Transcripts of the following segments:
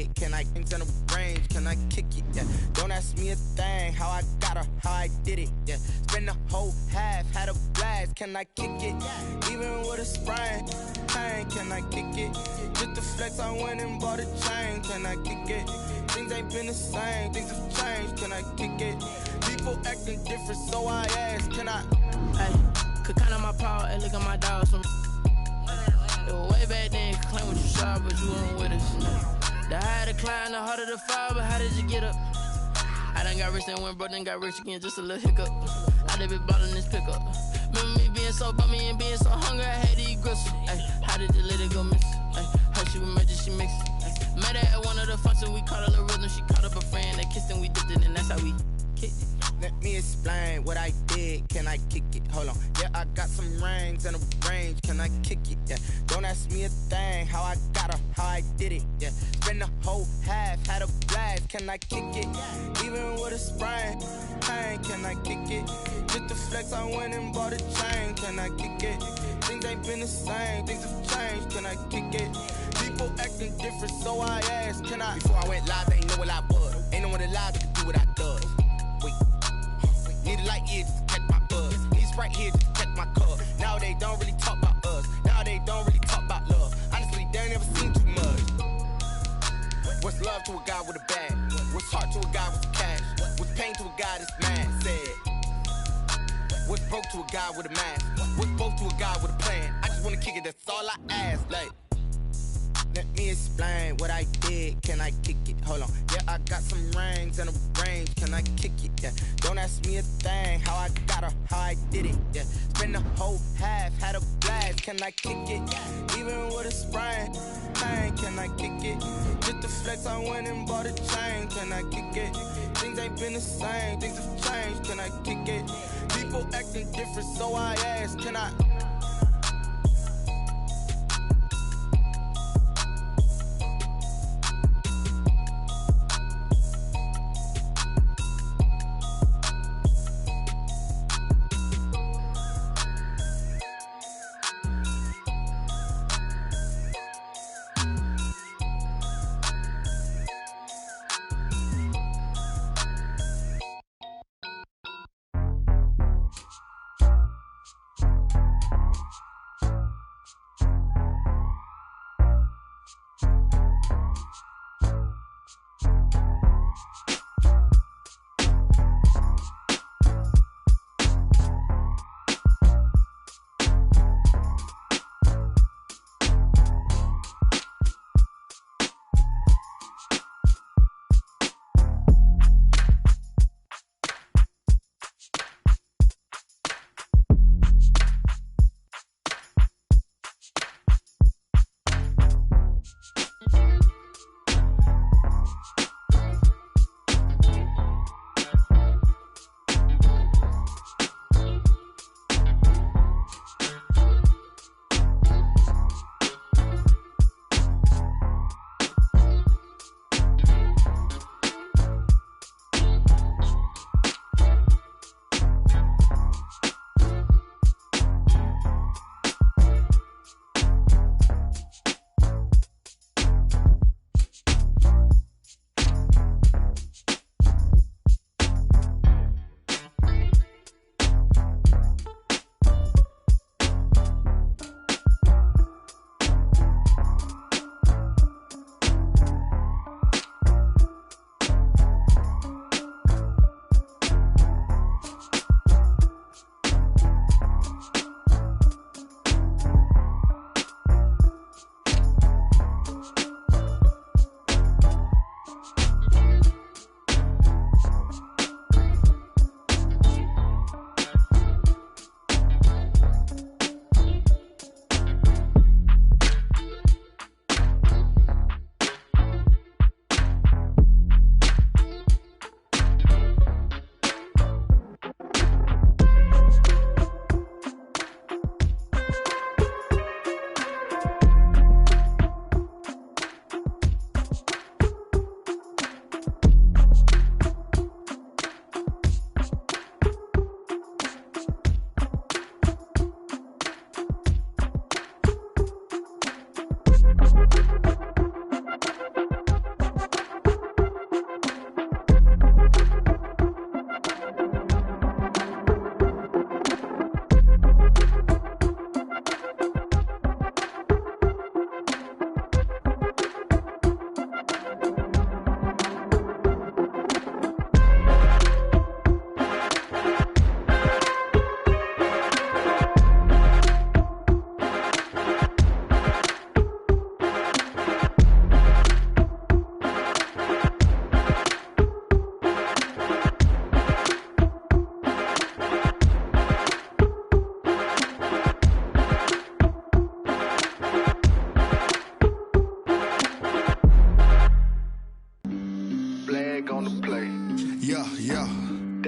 did, can I get in the range, can I kick it, yeah. Don't ask me a thing, how I got her, how I did it, yeah. Spend the whole half, had a blast, can I kick it, even with a sprain, pain, can I kick it, just the flex, I went and bought a chain, can I kick it, things ain't been the same, things have changed, can I kick it, people acting different, so I ask, can I, hey, could count on my power, hey, look at my dogs, some it was way back then, could claim what you saw, but you weren't with us. The higher the climb, the harder the fall, but how did you get up? I done got rich and went broke, then got rich again, just a little hiccup. I done been ballin' this pickup. Remember me being so bummy and being so hungry, I had to eat gristle. Ay, how did you let it go miss? Ay, her she was major, she mixed. Met her at one of the functions, we caught a little rhythm, she caught up a friend, they kissed and we dipped it, and that's how we kicked it. Let me explain what I did, can I kick it? Hold on, yeah, I got some rings and a range, can I kick it? Yeah, don't ask me a thing, how I got her, how I did it? Yeah, spend the whole half, had a blast, can I kick it? Even with a sprain, pain, can I kick it? Just the flex, I went and bought a chain, can I kick it? Things ain't been the same, things have changed, can I kick it? People acting different, so I asked, can I? Before I went live, they ain't know what I was. Ain't no one alive that could do what I does. Wait. Need a light here just to catch my buzz. Need Sprite here just to catch my cup. Now they don't really talk about us. Now they don't really talk about love. Honestly, they ain't never seen too much. What's love to a guy with a bag? What's heart to a guy with the cash? What's pain to a guy that's mad? Said. What's broke to a guy with a mask? What's both to a guy with a plan? I just wanna kick it, that's all I ask. Like, let me explain what I did, can I kick it? Hold on, yeah, I got some rings and a range, can I kick it? Yeah, don't ask me a thing, how I got her, how I did it? Yeah, spend the whole half, had a blast, can I kick it? Even with a sprain, pain, can I kick it? Just the flex, I went and bought a chain, can I kick it? Things ain't been the same, things have changed, can I kick it? People acting different, so I ask, can I?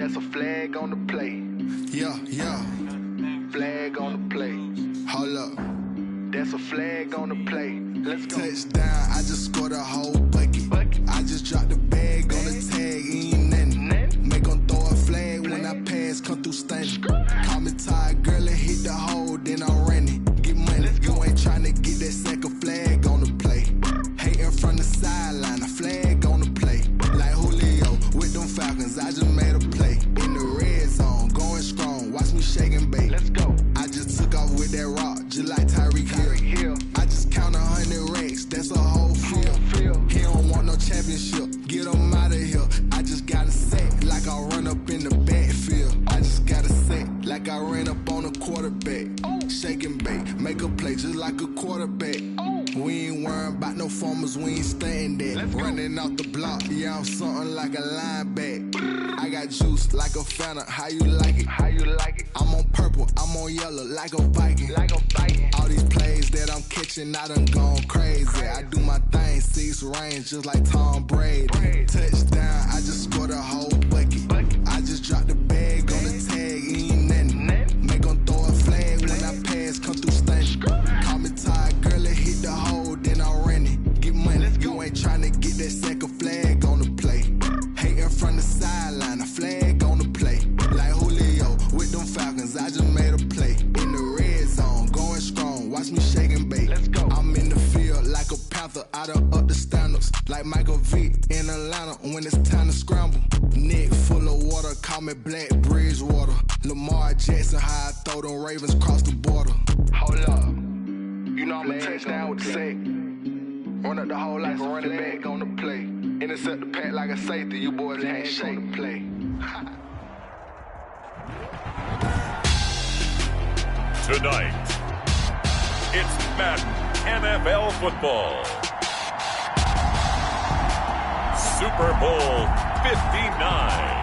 That's a flag on the play. Yeah, yeah. Flag on the play. Hold up. That's a flag on the play. Let's go. Touchdown, I just scored a whole bucket. I just dropped the bag on the tag, ain't nothing. Make 'em throw a flag when I pass, come through stunning. Call me tired, girl, and hit the hole, then I'm running. Get money, you ain't tryna get that second flag on the play. Hating from the sideline, a flag on the play. Like Julio with them Falcons, I just made a play. In the red zone, going strong, watch me shake and bake. Let's go. I just took off with that rock, just like Tyreek Hill. I just count 100 racks, that's a whole field. He don't want no championship, get him out of here. I just got a sack, like I run up in the backfield. I just got a sack, like I ran up on a quarterback. Shake and bake, make a play just like a quarterback. We ain't worrying about no formers, we ain't staying there. Running off the block, yeah, I'm something like a lineback. I got juice like a Fanta, how you like it? How you like it? I'm on purple, I'm on yellow, like a Viking. Like a Viking. All these plays that I'm catching, I done gone crazy. I do my thing, 6 range, just like Tom Brady. Touchdown, I just scored a whole bucket. I just dropped the bag on the tag, ain't nothing. Make 'em throw a flag when I pass, come through stunning. Call me tired, girl, and hit the hole, then I'm running. Get money, you ain't tryna get that second flag on the play. Hating from the sideline, a flag on the play. Like Julio with them Falcons, I just made a play. In the red zone, going strong, watch me shake and bake. Let's go. I'm in the field like a Panther, I done up the standards. Like Michael Vick in Atlanta when it's time to scramble. Neck full of water, call me Black Bridgewater. Lamar Jackson, how I throw them Ravens cross the border. Hold up. You know I'm a touchdown with the sack. Run up the hole like a running back on the play. Intercept the pack like a safety. You boys can't shake the play. Tonight, it's Madden NFL football. Super Bowl 59.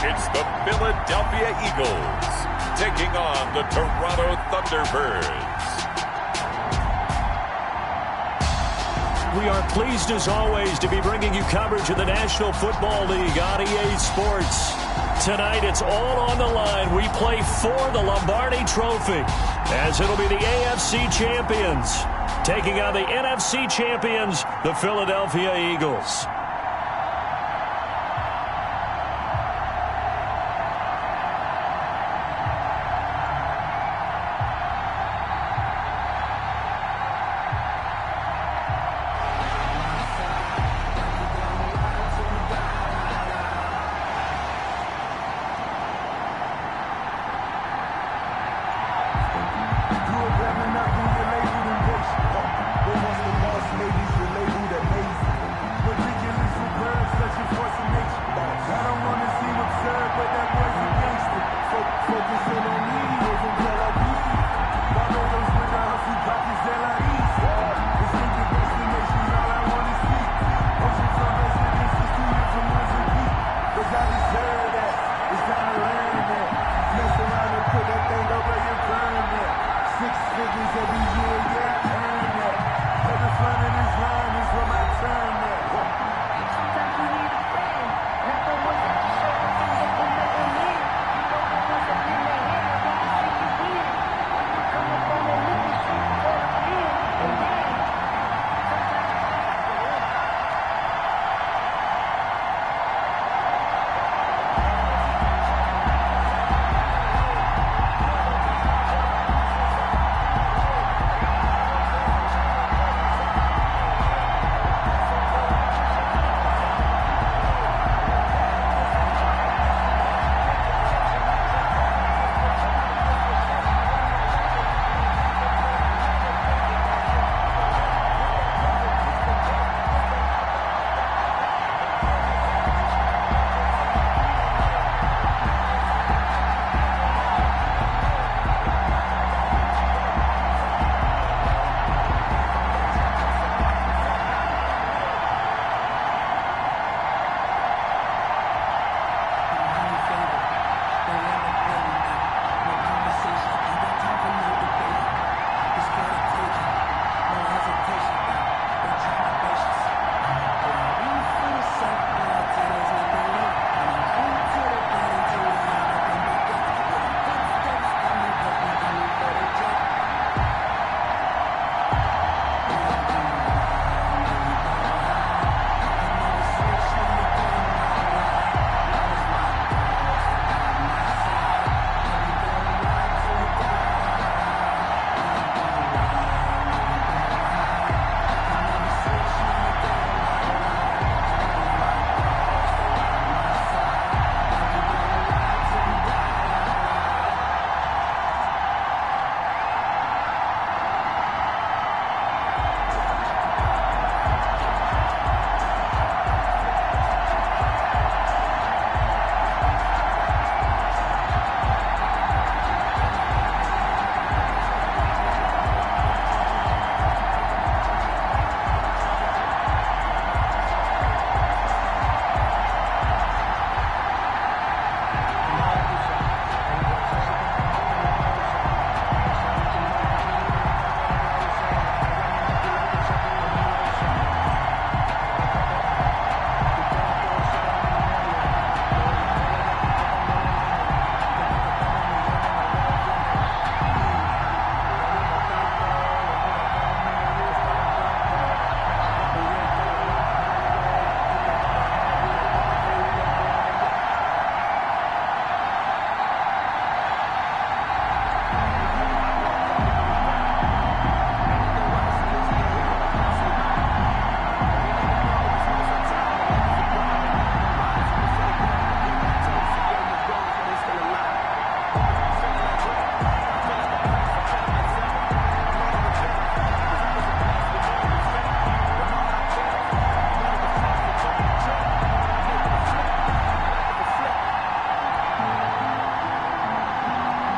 It's the Philadelphia Eagles taking on the Toronto Thunderbirds. We are pleased as always to be bringing you coverage of the National Football League on EA Sports. Tonight it's all on the line. We play for the Lombardi Trophy as it'll be the AFC champions taking on the NFC champions, the Philadelphia Eagles. Ladies, the label that made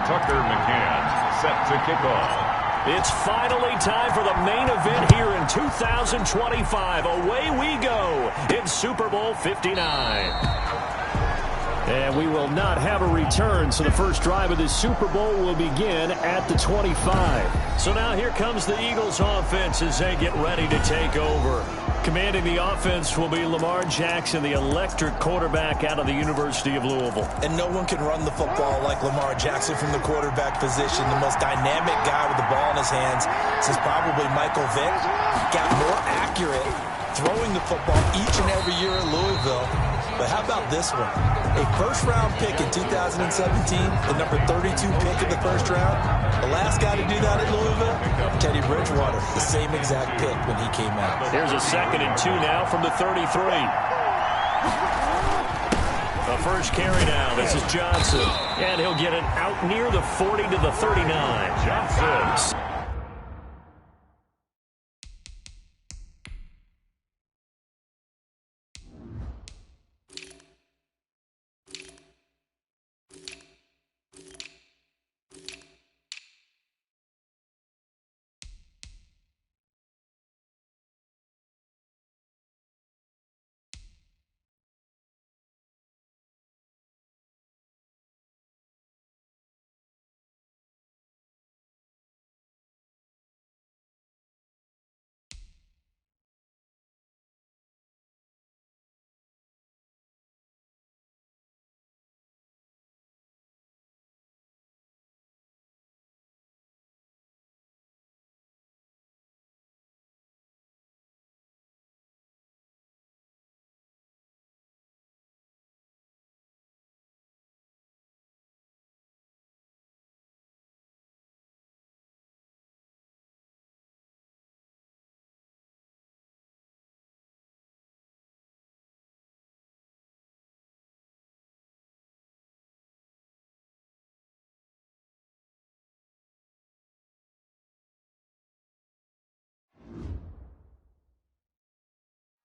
Tucker McCann set to kick off. It's finally time for the main event here in 2025. Away we go in Super Bowl 59. And we will not have a return, so the first drive of this Super Bowl will begin at the 25. So now here comes the Eagles offense as they get ready to take over. Commanding the offense will be Lamar Jackson, the electric quarterback out of the University of Louisville. And no one can run the football like Lamar Jackson from the quarterback position. The most dynamic guy with the ball in his hands since probably Michael Vick. Got more accurate throwing the football each and every year at Louisville. But how about this one? A first-round pick in 2017, the number 32 pick in the first round. The last guy to do that at Louisville, Teddy Bridgewater, the same exact pick when he came out. Here's a 2nd and 2 now from the 33. The first carry now. This is Johnson. And he'll get it out near the 40 to the 39. Johnson.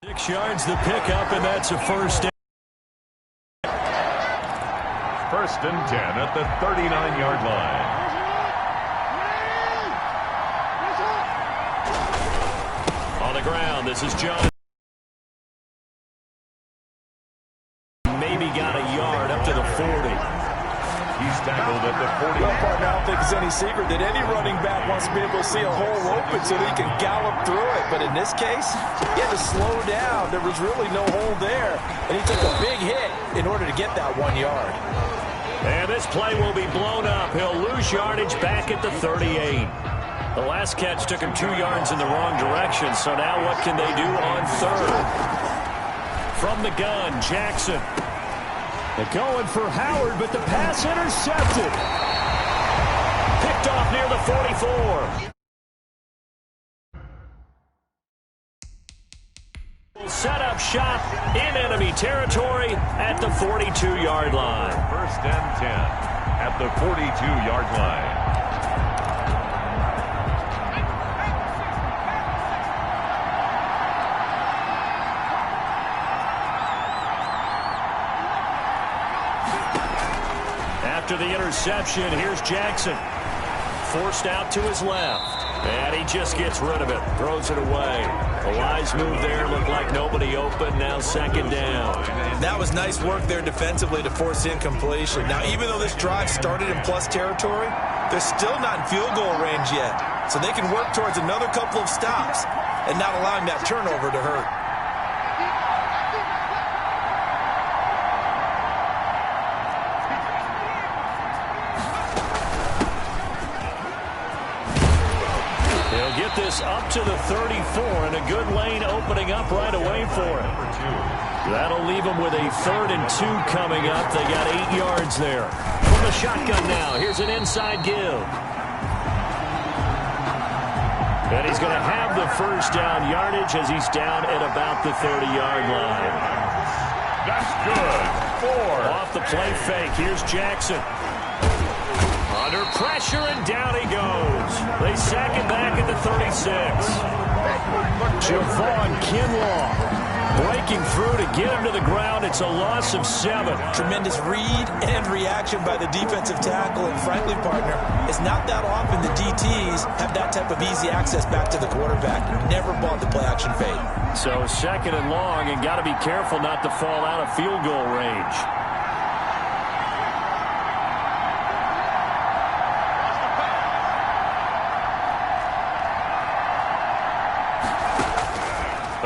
Six yards the pickup, and that's a first down. 1st and 10 at the 39-yard line. On the ground, this is John. Maybe got a yard up to the 40. He's tackled at the 40. Well, partner, I don't think it's any secret that any running back wants to be able to see a hole open so that he can gallop through it. But in this case, he had to slow down. There was really no hole there. And he took a big hit in order to get that 1 yard. And this play will be blown up. He'll lose yardage back at the 38. The last catch took him 2 yards in the wrong direction. So now what can they do on 3rd? From the gun, Jackson. They're going for Howard, but the pass intercepted. Picked off near the 44. Will set up shop in enemy territory at the 42-yard line. 1st and 10 at the 42-yard line. After the interception, here's Jackson. Forced out to his left. And he just gets rid of it. Throws it away. A wise move there. Looked like nobody open. Now 2nd down. That was nice work there defensively to force incompletion. Now, even though this drive started in plus territory, they're still not in field goal range yet. So they can work towards another couple of stops and not allowing that turnover to hurt. This up to the 34, and a good lane opening up right away for him. That'll leave them with a 3rd and 2 coming up. They got 8 yards there. From the shotgun now, here's an inside give. And he's going to have the first down yardage as he's down at about the 30-yard line. That's good. 4. Off the play fake, here's Jackson. Under pressure, and down he goes. They sack him back at the 36. Javon Kinlaw Breaking through to get him to the ground. It's a loss of 7. Tremendous read and reaction by the defensive tackle. And frankly, partner, it's not that often the DTs have that type of easy access back to the quarterback. Never bought the play-action fade. So 2nd and long, and got to be careful not to fall out of field goal range.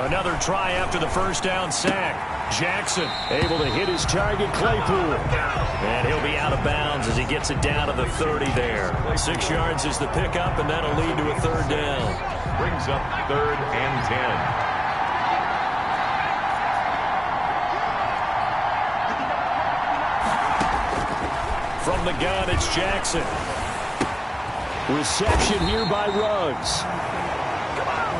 Another try after the first down sack. Jackson able to hit his target, Claypool. And he'll be out of bounds as he gets it down to the 30 there. 6 yards is the pickup, and that'll lead to a 3rd down. Brings up 3rd and 10. From the gun, it's Jackson. Reception here by Ruggs.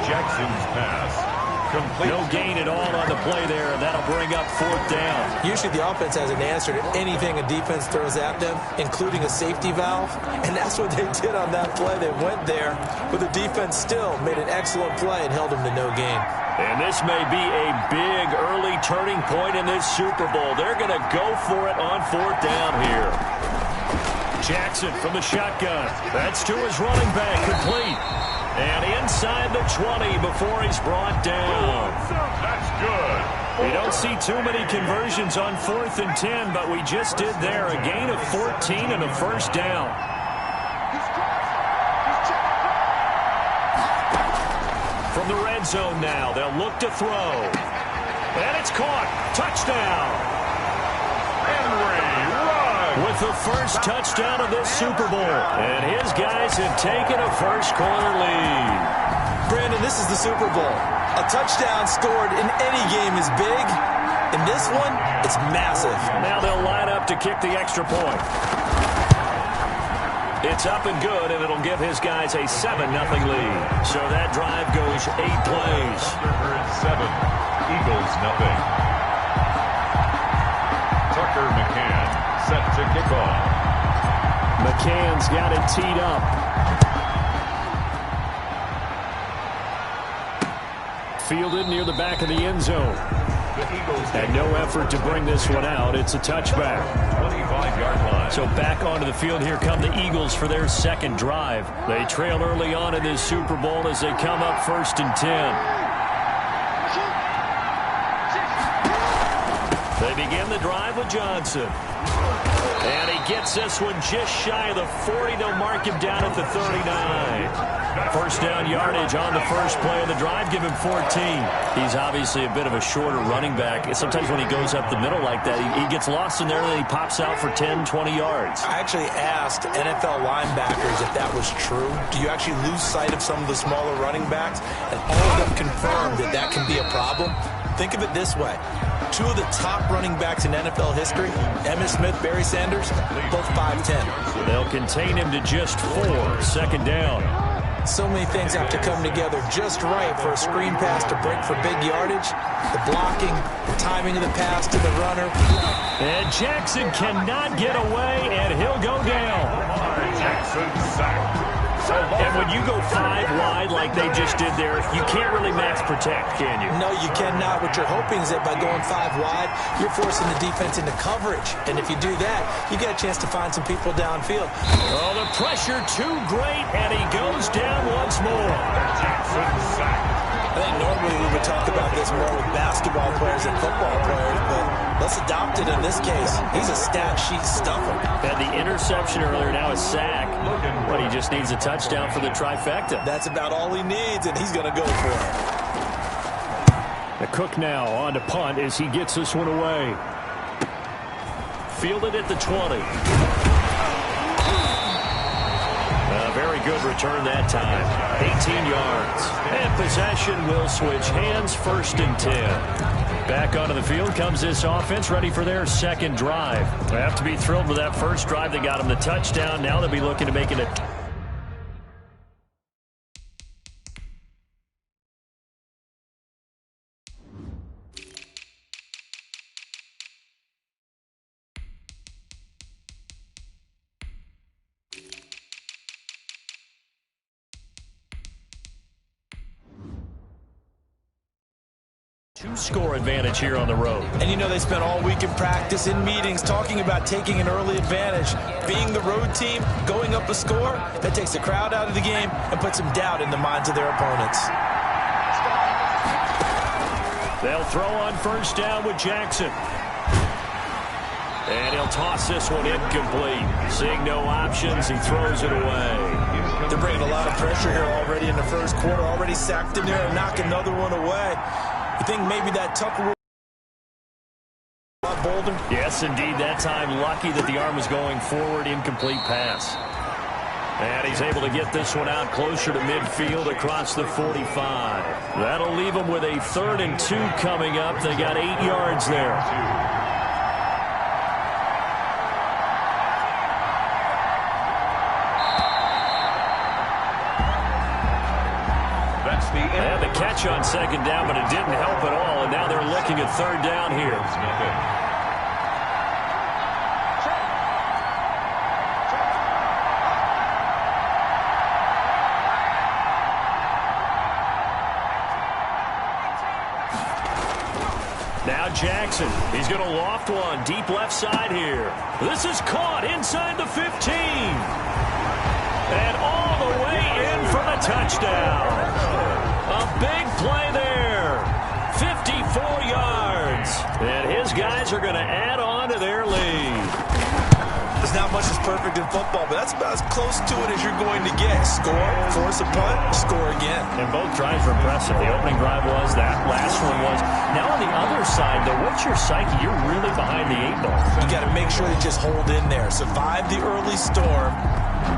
Jackson's pass. Complete. No gain at all on the play there, and that'll bring up 4th down. Usually the offense has an answer to anything a defense throws at them, including a safety valve. And that's what they did on that play. They went there, but the defense still made an excellent play and held them to no gain. And this may be a big early turning point in this Super Bowl. They're going to go for it on 4th down here. Jackson from the shotgun. That's to his running back, complete. And inside the 20 before he's brought down. That's good. We don't see too many conversions on 4th and 10, but we just did there. A gain of 14 and a 1st down. From the red zone now, they'll look to throw. And it's caught. Touchdown. With the first touchdown of this Super Bowl. And his guys have taken a first-quarter lead. Brandon, this is the Super Bowl. A touchdown scored in any game is big. In this one, it's massive. Now they'll line up to kick the extra point. It's up and good, and it'll give his guys a 7-0 lead. So that drive goes 8 plays. 7. Eagles nothing. Tucker McCann set to kick off. McCann's got it teed up. Fielded near the back of the end zone. And no effort to bring this one out. It's a touchback. 25-yard line. So back onto the field, here come the Eagles for their 2nd drive. They trail early on in this Super Bowl as they come up 1st and 10. They begin the drive with Johnson. And he gets this one just shy of the 40. They'll mark him down at the 39. First down yardage on the first play of the drive. Give him 14. He's obviously a bit of a shorter running back. Sometimes when he goes up the middle like that, he gets lost in there and then he pops out for 10, 20 yards. I actually asked NFL linebackers if that was true. Do you actually lose sight of some of the smaller running backs? And all of them confirmed that that can be a problem. Think of it this way. 2 of the top running backs in NFL history, Emmitt Smith, Barry Sanders, both 5'10". They'll contain him to just 4. 2nd down. So many things have to come together just right for a screen pass to break for big yardage. The blocking, the timing of the pass to the runner. And Jackson cannot get away, and he'll go down. Jackson sacked. And when you go 5 wide like they just did there, you can't really max protect, can you? No, you cannot. What you're hoping is that by going 5 wide, you're forcing the defense into coverage. And if you do that, you get a chance to find some people downfield. Oh, the pressure too great, and he goes down once more. Jackson sacked. I think normally we would talk about this more with basketball players than football players, but let's adopt it in this case. He's a stat sheet stuffer. Had the interception earlier, now a sack. But he just needs a touchdown for the trifecta. That's about all he needs, and he's going to go for it. The Cook now on to punt as he gets this one away. Fielded at the 20. A very good return that time. 18 yards. And possession will switch hands, 1st and 10. Back onto the field comes this offense, ready for their 2nd drive. They have to be thrilled with that first drive. They got them the touchdown. Now they'll be looking to make it a... one-score advantage here on the road. And you know they spent all week in practice, in meetings, talking about taking an early advantage. Being the road team, going up a score, that takes the crowd out of the game and puts some doubt in the minds of their opponents. They'll throw on first down with Jackson. And he'll toss this one incomplete. Seeing no options, he throws it away. They're bringing a lot of pressure here already in the first quarter. Already sacked in there and knock another one away. You think maybe that Tucker will be a lot bolder? Yes, indeed. That time, lucky that the arm was going forward. Incomplete pass. And he's able to get this one out closer to midfield across the 45. That'll leave him with a 3rd and 2 coming up. They got 8 yards there. And the catch on 2nd down, but it didn't help at all. And now they're looking at 3rd down here. Now Jackson, he's going to loft one deep left side here. This is caught inside the 15. And all the way in for the touchdown. A big play there. 54 yards. And his guys are going to add on to their lead. There's not much that's perfect in football, but that's about as close to it as you're going to get. Score, force a punt, score again. And both drives were impressive. The opening drive was, that last one was. Now on the other side, though, what's your psyche? You're really behind the 8 ball. You got to make sure you just hold in there. Survive the early storm.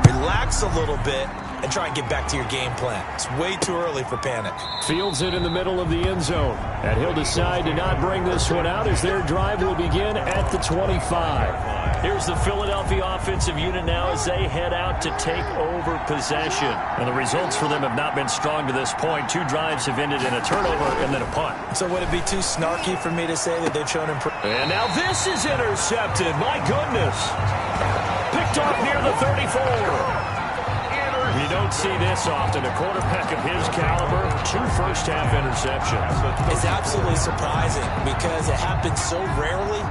Relax a little bit and try and get back to your game plan. It's way too early for panic. Fields it in the middle of the end zone. And he'll decide to not bring this one out as their drive will begin at the 25. Here's the Philadelphia offensive unit now as they head out to take over possession. And the results for them have not been strong to this point. 2 drives have ended in a turnover and then a punt. So would it be too snarky for me to say that they've shown improvement? And now this is intercepted. My goodness. Picked off near the 34. You don't see this often. A quarterback of his caliber, 2 first-half interceptions. It's absolutely surprising because it happens so rarely.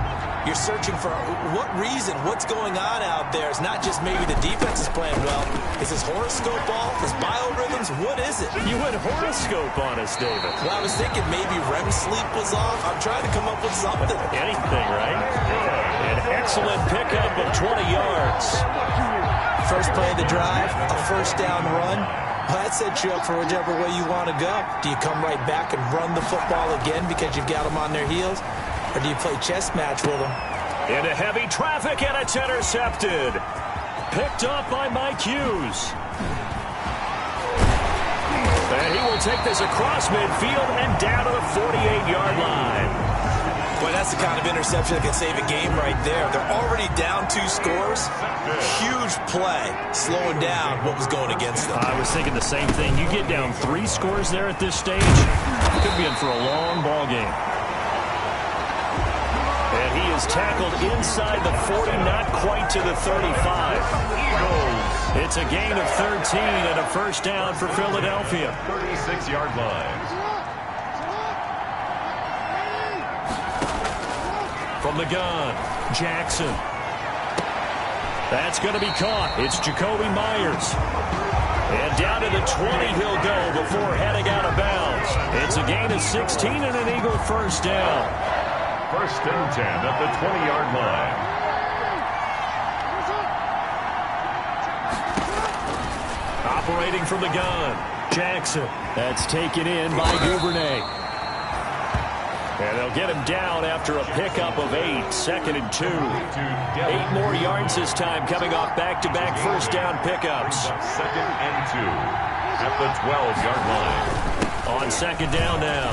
You're searching for what reason, what's going on out there. It's not just maybe the defense is playing well. Is his horoscope off? His biorhythms? What is it? You went horoscope on us, David. Well, I was thinking maybe REM sleep was off. I'm trying to come up with something. Anything, right? An excellent pickup of 20 yards. First play of the drive, a first down run. Well, that sets you up for whichever way you want to go. Do you come right back and run the football again because you've got them on their heels? Or do you play chess match with them? Into heavy traffic, and it's intercepted. Picked up by Mike Hughes. And he will take this across midfield and down to the 48-yard line. Boy, that's the kind of interception that can save a game right there. They're already down 2 scores. Huge play, slowing down what was going against them. I was thinking the same thing. You get down 3 scores there at this stage, could be in for a long ball game. And he is tackled inside the 40, not quite to the 35. It's a gain of 13 and a first down for Philadelphia. 36-yard line. From the gun, Jackson. That's going to be caught. It's Jacoby Myers. And down to the 20 he'll go before heading out of bounds. It's a gain of 16 and an Eagle first down. 1st and 10 at the 20-yard line. Operating from the gun, Jackson. That's taken in by Duvernay. And they'll get him down after a pickup of 8, 2nd and 2. 8 more yards this time coming off back-to-back first down pickups. 2nd and 2 at the 12-yard line. On 2nd down now,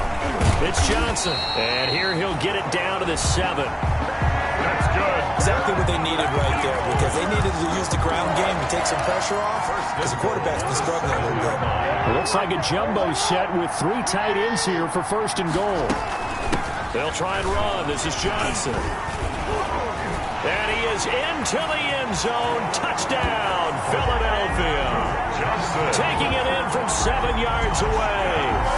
it's Johnson. And here he'll get it down to the 7. That's good. Exactly what they needed right there because they needed to use the ground game to take some pressure off because the quarterback's been struggling a little bit. It looks like a jumbo set with 3 tight ends here for 1st and goal. They'll try and run. This is Johnson. And he is goes into the end zone. Touchdown, Philadelphia. Taking it in from 7 yards away.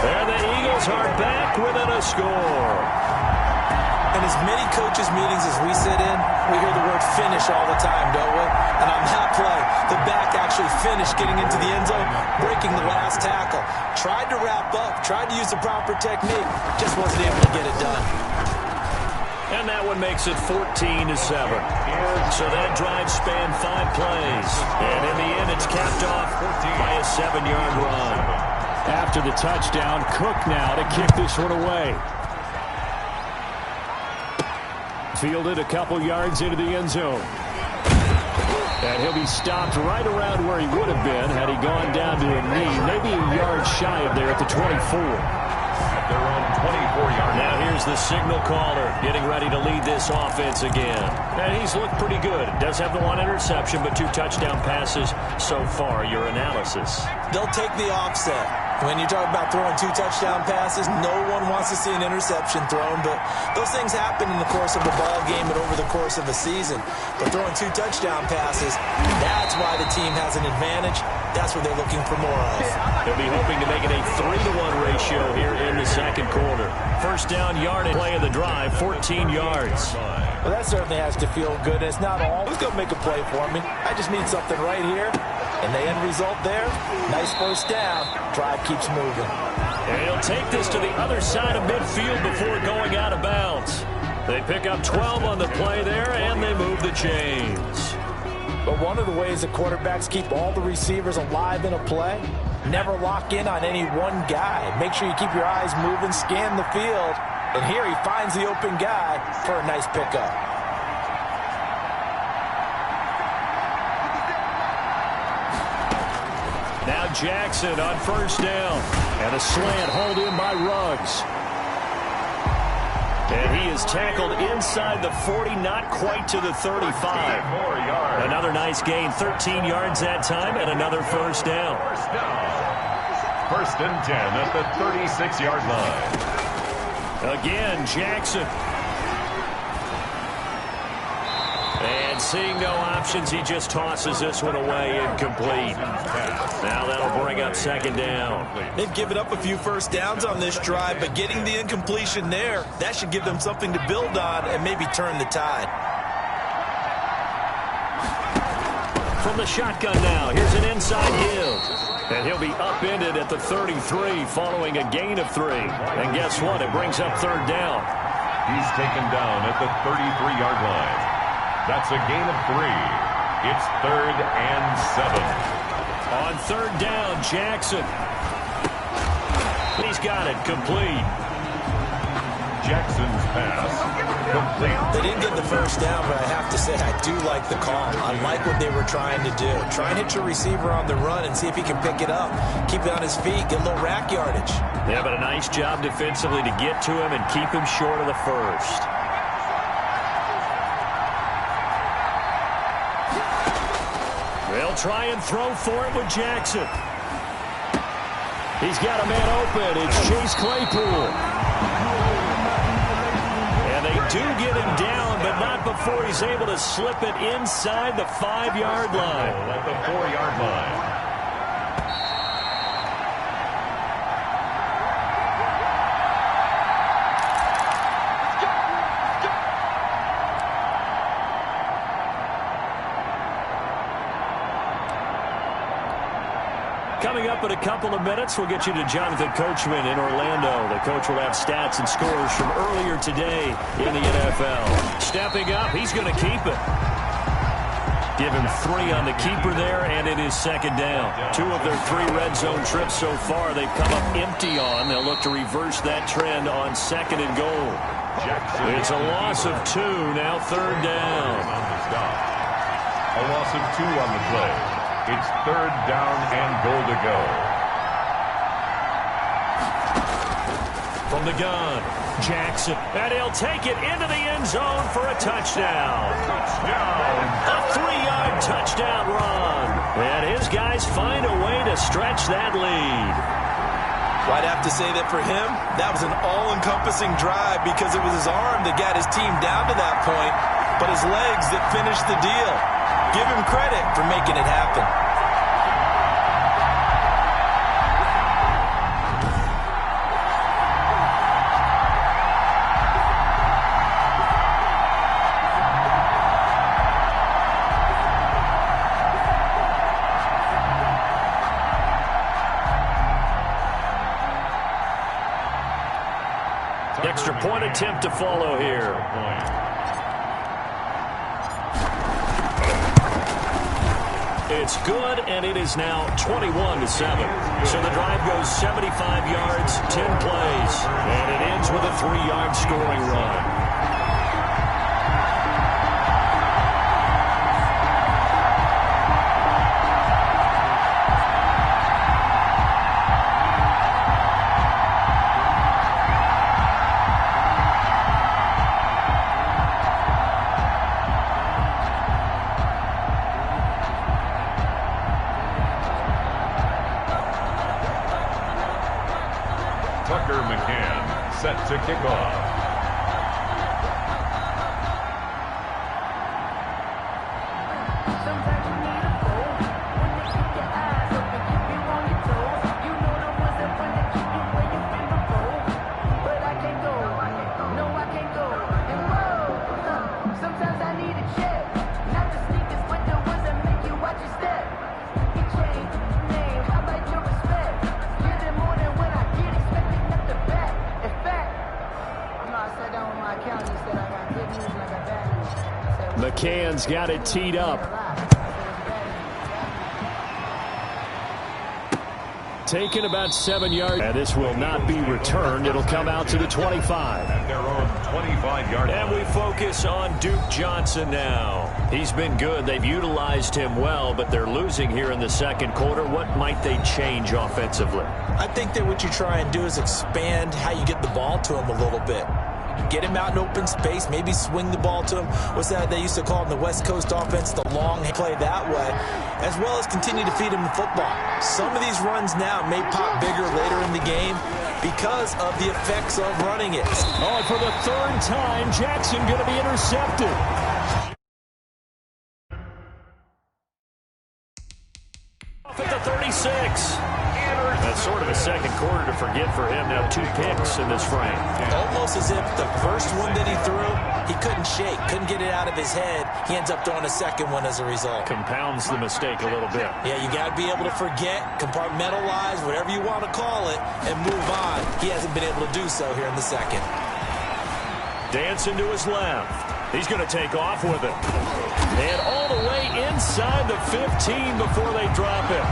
And the Eagles are back within a score. In as many coaches' meetings as we sit in, we hear the word finish all the time, don't we? And on that play, the back actually finished getting into the end zone, breaking the last tackle. Tried to wrap up, tried to use the proper technique, just wasn't able to get it done. And that one makes it 14-7. So that drive spanned 5 plays. And in the end, it's capped off by a 7-yard run. After the touchdown, Cook now to kick this one away. Fielded a couple yards into the end zone. And he'll be stopped right around where he would have been had he gone down to a knee, maybe a yard shy of there at the 24. At their own 24-yard. Now here's the signal caller getting ready to lead this offense again. And he's looked pretty good. Does have the 1 interception, but 2 touchdown passes so far. Your analysis. They'll take the offset. When you talk about throwing 2 touchdown passes, no one wants to see an interception thrown, but those things happen in the course of a ball game and over the course of a season. But throwing 2 touchdown passes, that's why the team has an advantage. That's what they're looking for more of. They'll be hoping to make it a 3-to-1 ratio here in the second quarter. First down yardage play of the drive, 14 yards. Well, that certainly has to feel good. It's not always going to make a play for me. I just need something right here. And the end result there, nice first down. Drive keeps moving. And he'll take this to the other side of midfield before going out of bounds. They pick up 12 on the play there, and they move the chains. But one of the ways that quarterbacks keep all the receivers alive in a play, never lock in on any one guy. Make sure you keep your eyes moving, scan the field. And here he finds the open guy for a nice pickup. Now Jackson on first down. And a slant hauled in by Ruggs. And he is tackled inside the 40, not quite to the 35. Another nice gain, 13 yards that time, and another first down. First and 10 at the 36-yard line. Again, Jackson. And seeing no options, he just tosses this one away incomplete. Now that'll bring up second down. They've given up a few first downs on this drive, but getting the incompletion there, that should give them something to build on and maybe turn the tide. From the shotgun now, here's an inside give. And he'll be upended at the 33 following a gain of 3. And guess what? It brings up third down. He's taken down at the 33-yard line. That's a gain of 3. It's 3rd and 7. On third down, Jackson. He's got it complete. Jackson's pass complete. They didn't get the first down, but I have to say I do like the call. I like what they were trying to do. Try and hit your receiver on the run and see if he can pick it up. Keep it on his feet, get a little rack yardage. Yeah, but a nice job defensively to get to him and keep him short of the first. They'll try and throw for it with Jackson. He's got a man open. It's Chase Claypool. And they do get him down, but not before he's able to slip it inside the 5-yard line. At the 4-yard line. Coming up in a couple of minutes, we'll get you to Jonathan Coachman in Orlando. The coach will have stats and scores from earlier today in the NFL. Stepping up, he's going to keep it. Give him 3 on the keeper there, and it is second down. 2 of their 3 red zone trips so far they've come up empty on. They'll look to reverse that trend on second and goal. It's a loss of 2, now third down. A loss of 2 on the play. It's third down and goal to go. From the gun, Jackson. And he'll take it into the end zone for a touchdown. A 3-yard touchdown run. And his guys find a way to stretch that lead. Well, I'd have to say that for him, that was an all-encompassing drive because it was his arm that got his team down to that point. but his legs that finished the deal. Give him credit for making it happen. Extra point attempt to follow here. It's good, and it is now 21-7. So the drive goes 75 yards, 10 plays, and it ends with a 3-yard scoring run. Set to kick off. McCann's got it teed up. Taken about 7 yards. And this will not be returned. It'll come out to the 25. At their own 25-yard line. And we focus on Duke Johnson now. He's been good. They've utilized him well, but they're losing here in the second quarter. What might they change offensively? I think that what you try and do is expand how you get the ball to him a little bit. Get him out in open space, maybe swing the ball to him. What's that they used to call in the West Coast offense, the long play that way, as well as continue to feed him the football. Some of these runs now may pop bigger later in the game because of the effects of running it. Oh, and for the third time, Jackson going to be intercepted. Off at the 36. That's sort of a second quarter to forget for him. Now 2 picks in this frame. Almost as if the first one that he threw, he couldn't shake, couldn't get it out of his head. He ends up throwing a second one as a result. Compounds the mistake a little bit. Yeah, you got to be able to forget, compartmentalize, whatever you want to call it, and move on. He hasn't been able to do so here in the second. Dancing to his left. He's going to take off with it. And all the way inside the 15 before they drop it.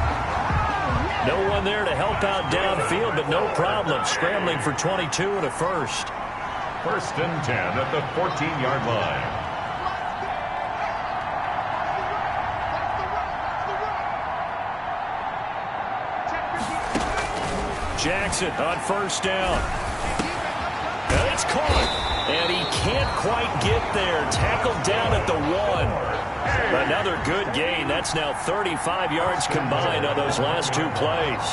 No one there to help out downfield, but no problem. Scrambling for 22 and a first. First and 10 at the 14-yard line. Jackson on first down. And it's caught. And he can't quite get there. Tackled down at the 1. Another good gain. That's now 35 yards combined on those last 2 plays.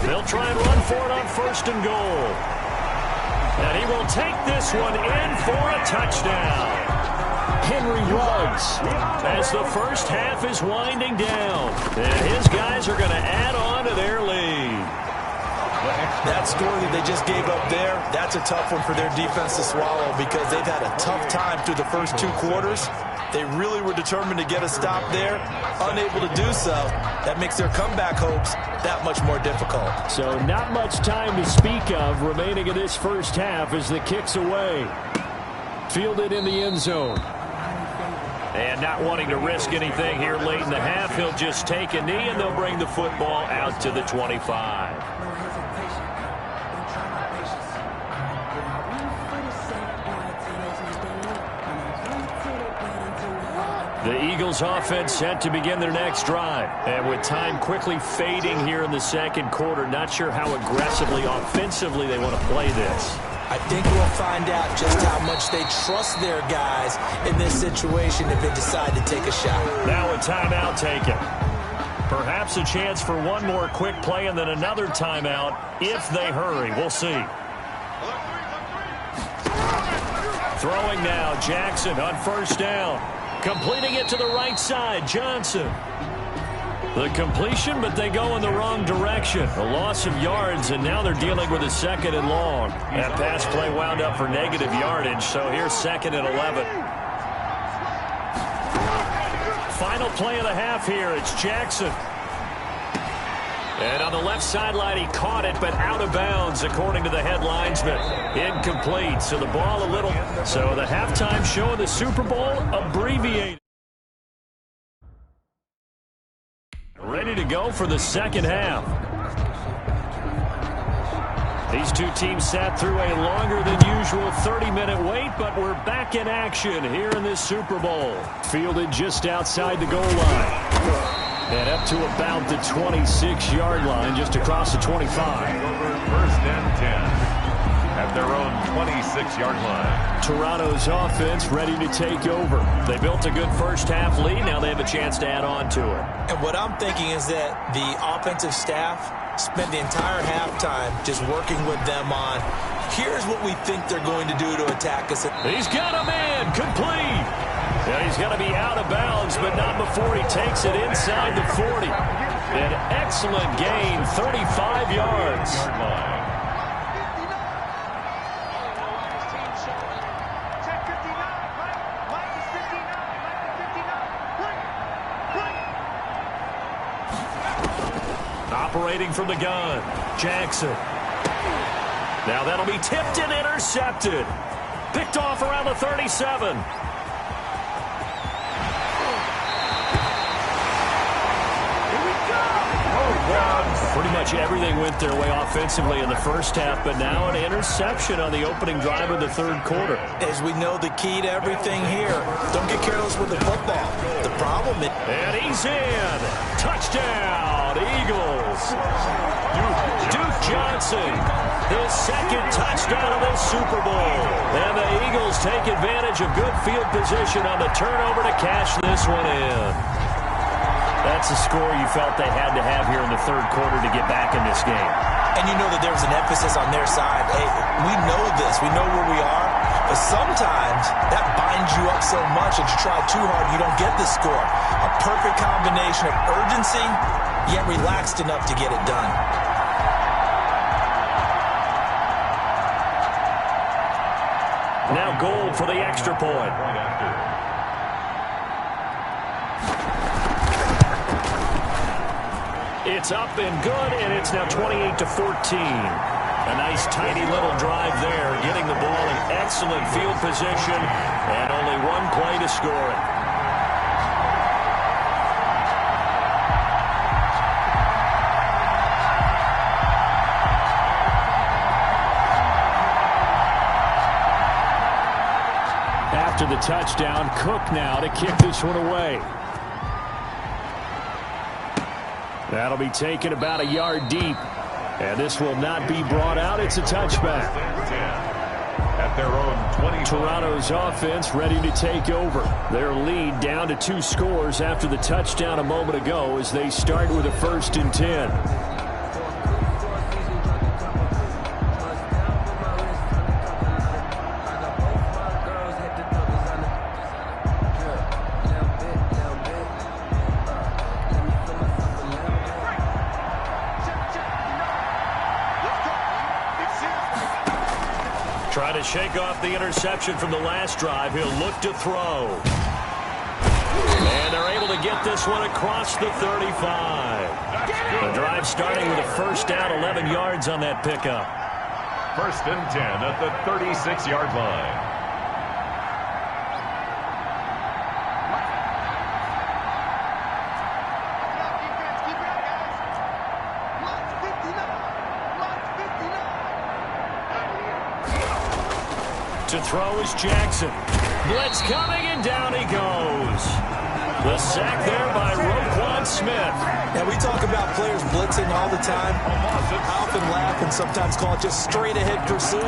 They'll try and run for it on first and goal. And he will take this one in for a touchdown. Henry Ruggs, as the first half is winding down. And his guys are going to add on to their lead. That score that they just gave up there, that's a tough one for their defense to swallow because they've had a tough time through the first 2 quarters. They really were determined to get a stop there, unable to do so. That makes their comeback hopes that much more difficult. So not much time to speak of remaining in this first half as the kick's away. Fielded in the end zone. And not wanting to risk anything here late in the half, he'll just take a knee and they'll bring the football out to the 25. The Eagles offense set to begin their next drive. And with time quickly fading here in the second quarter, not sure how aggressively offensively they want to play this. I think we'll find out just how much they trust their guys in this situation if they decide to take a shot. Now a timeout taken. Perhaps a chance for one more quick play and then another timeout if they hurry. We'll see. Throwing now, Jackson on first down. Completing it to the right side, Johnson. The completion, but they go in the wrong direction. A loss of yards, and now they're dealing with a 2nd and long. That pass play wound up for negative yardage, so here's 2nd and 11. Final play of the half here. It's Jackson. And on the left sideline, he caught it, but out of bounds, according to the head linesman. Incomplete, so the ball a little. So the halftime show of the Super Bowl abbreviated. Ready to go for the second half. These two teams sat through a longer than usual 30-minute wait, but we're back in action here in this Super Bowl. Fielded just outside the goal line. And up to about the 26-yard line, just across the 25. First and 10 at their own 26-yard line. Toronto's offense ready to take over. They built a good first-half lead. Now they have a chance to add on to it. And what I'm thinking is that the offensive staff spent the entire halftime just working with them on, here's what we think they're going to do to attack us. He's got a man complete. Now he's got to be out of bounds, but not before he takes it inside the 40. An excellent gain, 35 yards. Operating from the gun, Jackson. Now that'll be tipped and intercepted. Picked off around the 37. Pretty much everything went their way offensively in the first half, but now an interception on the opening drive of the third quarter. As we know, the key to everything here, don't get careless with the football. The problem is... And he's in. Touchdown, Eagles. Duke Johnson, his second touchdown of the Super Bowl. And the Eagles take advantage of good field position on the turnover to cash this one in. That's a score you felt they had to have here in the third quarter to get back in this game. And you know that there was an emphasis on their side. Hey, we know this. We know where we are. But sometimes that binds you up so much that you try too hard, you don't get the score. A perfect combination of urgency, yet relaxed enough to get it done. Now Gold for the extra point. It's up and good, and it's now 28-14. A nice, tidy little drive there, getting the ball in excellent field position, and only one play to score it. After the touchdown, Cook now to kick this one away. That'll be taken about a yard deep. And this will not be brought out. It's a touchback. At their own 20. Toronto's offense ready to take over. Their lead down to 2 scores after the touchdown a moment ago as they start with a 1st and 10. Trying to shake off the interception from the last drive. He'll look to throw. And they're able to get this one across the 35. The drive starting with a first down, 11 yards on that pickup. 1st and 10 at the 36-yard line. To throw is Jackson. Blitz coming, and down he goes. The sack there by Roquan Smith. Yeah, we talk about players blitzing all the time. I often laugh and sometimes call it just straight-ahead pursuit.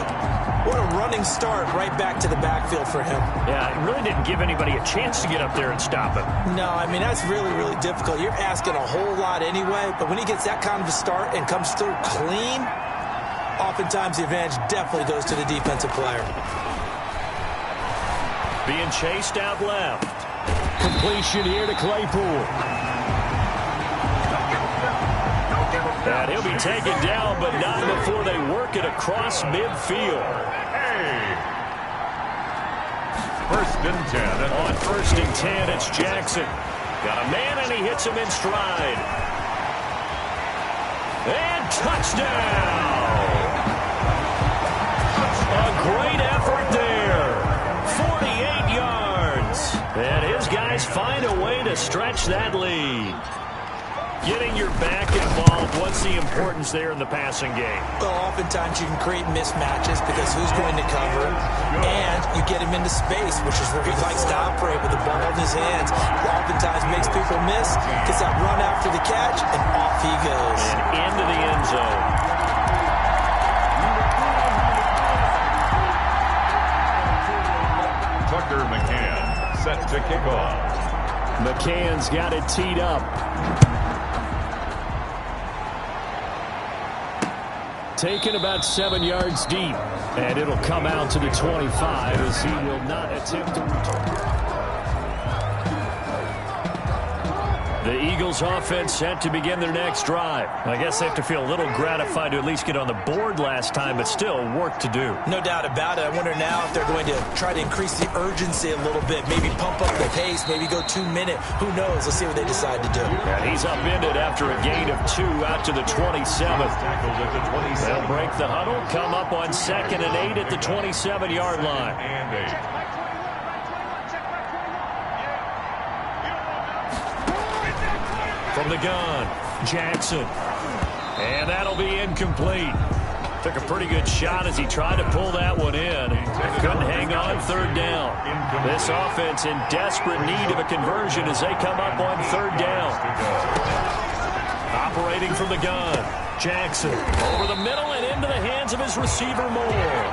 What a running start right back to the backfield for him. Yeah, it really didn't give anybody a chance to get up there and stop him. No, I mean, that's really, really difficult. You're asking a whole lot anyway, but when he gets that kind of a start and comes through clean, oftentimes the advantage definitely goes to the defensive player. Being chased out left. Completion here to Claypool. And he'll be taken down, but not before they work it across midfield. First and 10. And on first and 10, it's Jackson. Got a man, and he hits him in stride. And touchdown! A great effort there. 48 yards. And his guys find a way to stretch that lead. Getting your back involved, what's the importance there in the passing game? Well, oftentimes you can create mismatches because who's going to cover, and you get him into space, which is where he likes to operate with the ball in his hands. Oftentimes makes people miss, gets that run after the catch, and off he goes. And into the end zone. Tucker McCann set to kick off. McCann's got it teed up. Taken about 7 yards deep, and it'll come out to the 25 as he will not attempt to return. The Eagles offense set to begin their next drive. I guess they have to feel a little gratified to at least get on the board last time, but still work to do. No doubt about it. I wonder now if they're going to try to increase the urgency a little bit, maybe pump up the pace, maybe go 2 minute. Who knows? Let's see what they decide to do. And he's upended after a gain of 2 out to the 27th. They'll break the huddle, come up on 2nd and 8 at the 27-yard line. From the gun, Jackson. And that'll be incomplete. Took a pretty good shot as he tried to pull that one in. Couldn't hang on 3rd down. This offense in desperate need of a conversion as they come up on 3rd down. Operating from the gun, Jackson. Over the middle and into the hands of his receiver, Moore.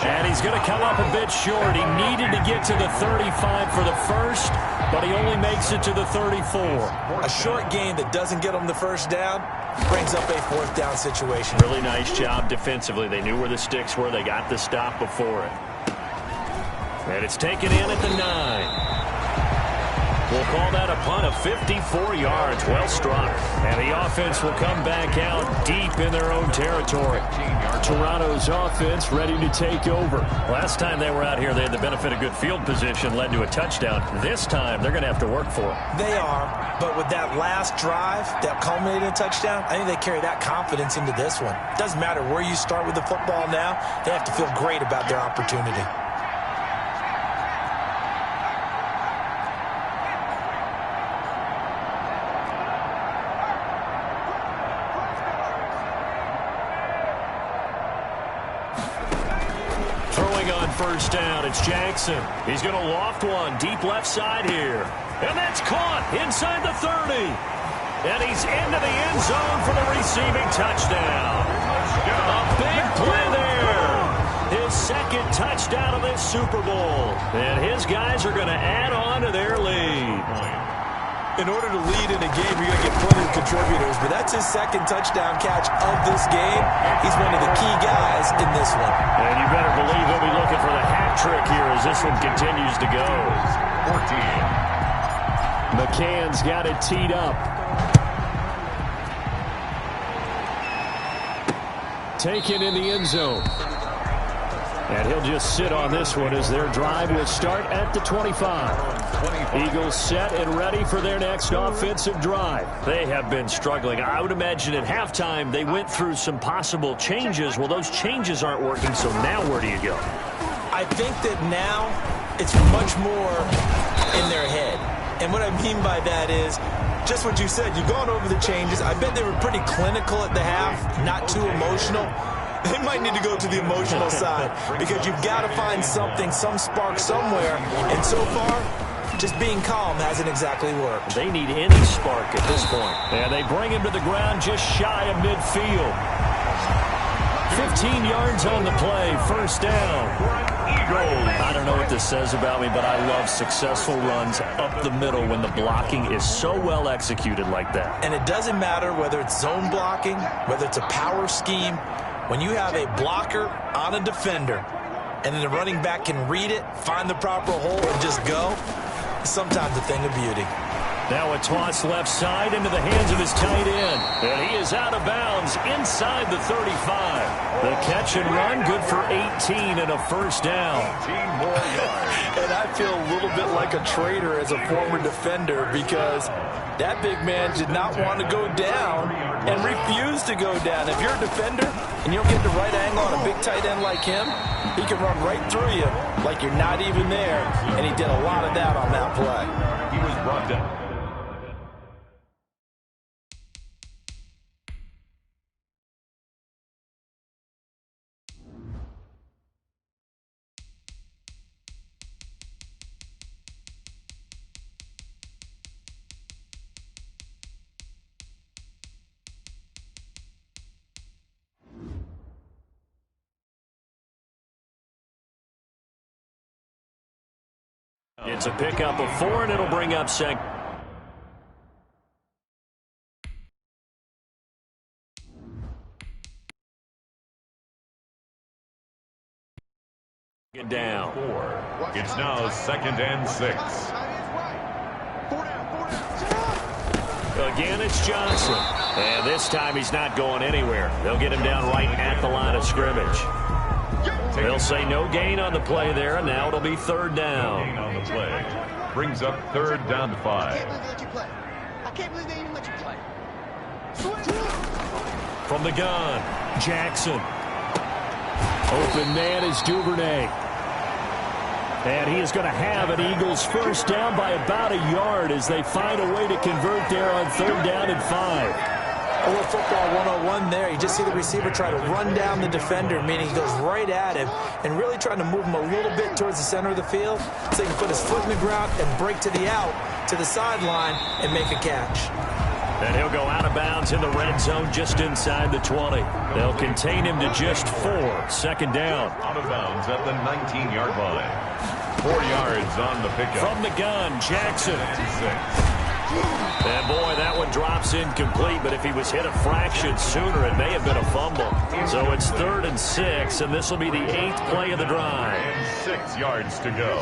And he's going to come up a bit short. He needed to get to the 35 for the first, but he only makes it to the 34. A short gain that doesn't get him the first down brings up a 4th down situation. Really nice job defensively. They knew where the sticks were. They got the stop before it. And it's taken in at the 9. We'll call that a punt of 54 yards. Well struck. And the offense will come back out deep in their own territory. Toronto's offense ready to take over. Last time they were out here, they had the benefit of good field position, led to a touchdown. This time, they're going to have to work for it. They are, but with that last drive that culminated in a touchdown, I think they carry that confidence into this one. It doesn't matter where you start with the football now. They have to feel great about their opportunity. First down, it's Jackson. He's going to loft one deep left side here. And that's caught inside the 30. And he's into the end zone for the receiving touchdown. A big play there. His 2nd touchdown of this Super Bowl. And his guys are going to add on to their lead. In order to lead in a game, you're going to get plenty of contributors, but that's his 2nd touchdown catch of this game. He's one of the key guys in this one. And you better believe he'll be looking for the hat trick here as this one continues to go. 14. McCann's got it teed up. Taken in the end zone. And he'll just sit on this one as their drive will start at the 25. Eagles set and ready for their next offensive drive. They have been struggling. I would imagine at halftime they went through some possible changes. Well, those changes aren't working, so now where do you go? I think that now it's much more in their head. And what I mean by that is just what you said. You've gone over the changes. I bet they were pretty clinical at the half, not too emotional. They might need to go to the emotional side because you've got to find something, some spark somewhere. And so far, just being calm hasn't exactly worked. They need any spark at this point. And they bring him to the ground just shy of midfield. 15 yards on the play, first down. I don't know what this says about me, but I love successful runs up the middle when the blocking is so well executed like that. And it doesn't matter whether it's zone blocking, whether it's a power scheme. When you have a blocker on a defender, and then the running back can read it, find the proper hole, and just go, it's sometimes a thing of beauty. Now a toss left side into the hands of his tight end. And he is out of bounds inside the 35. The catch and run, good for 18 and a first down. 18 more yards. And I feel a little bit like a traitor as a former defender because that big man did not want to go down and refused to go down. If you're a defender and you don't get the right angle on a big tight end like him, he can run right through you like you're not even there. And he did a lot of that on that play. He was brought down. It's a pickup of 4, and it'll bring up second. Down. It's now 2nd and 6. Again, it's Johnson. And this time he's not going anywhere. They'll get him down right at the line of scrimmage. They'll say no gain on the play there, and now it'll be 3rd down. Gain on the play. Brings up 3rd down to 5. I can't believe they even let you play. From the gun, Jackson. Open man is Duvernay. And he is going to have an Eagles first down by about a yard as they find a way to convert there on 3rd down and 5. A little football 101 there. You just see the receiver try to run down the defender, meaning he goes right at him and really trying to move him a little bit towards the center of the field so he can put his foot in the ground and break to the out, to the sideline, and make a catch. And he'll go out of bounds in the red zone just inside the 20. They'll contain him to just 4. 2nd down. Out of bounds at the 19-yard line. 4 yards on the pickup. From the gun, Jackson. And boy, that one drops incomplete, but if he was hit a fraction sooner, it may have been a fumble. So it's 3rd and 6, and this will be the 8th play of the drive. And 6 yards to go.